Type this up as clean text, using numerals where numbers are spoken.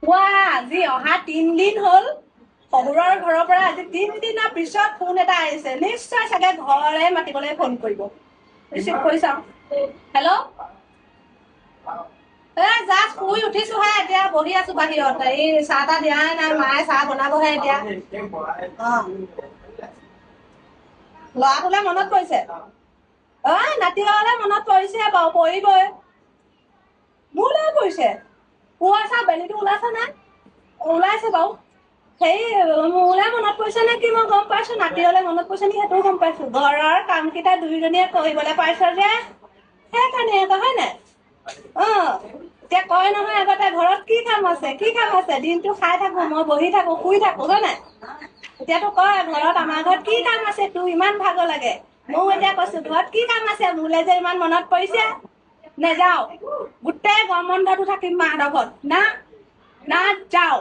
ৱা আজি অহা 3 দিন হ'ল শহুৰৰ ঘৰৰ পৰা আজি 3 দিনৰ পিছত ফোন এটা আহিছে নিশ্চয় চাগে ঘৰৰে মাতিবলৈ ফোন কৰিব ৰিচিভ কৰি চাওঁ হেল্ল' জাষ্ট শুই উঠিছোহে এতিয়া বহি আছো বাহিৰত এই চাহ তাহ দিয়াই নাই মায়ে চাহ বনাবহে এতিয়া ল'ৰাটোলে মনত পৰিছে নাতিলে মনত পৰিছে বাৰু পৰিবই মোলৈ পৰিছে পুৱা চা বেলিটো ওলাইছে নাই ওলাইছে বাৰু সেই মোলৈ মনত পৰিছে নে কি মই গম পাইছো নাতিৰলৈ মনত পৰিছে নেকি সেইটোও গম পাইছো ঘৰৰ কামকেইটা দুয়োজনীয়ে কৰিবলৈ পাইছ যে সেইকাৰণে আকৌ হয় নাই এতিয়া কয় নহয় আগতে ঘৰত কি কাম আছে দিনটো খাই থাকো মই বহি থাকো শুই থাকো হয় নাই এতিয়াতো কয় ঘৰত আমাৰ ঘৰত কি কাম আছে তোৰ ইমান ভাগৰ লাগে ময়ো এতিয়া কৈছো ঘৰত কি কাম আছে মোলৈ যে ইমান মনত পৰিছে নেযাও গোটেই গৰম বন্ধটো থাকিম মাহঁতৰ ঘৰত না যাও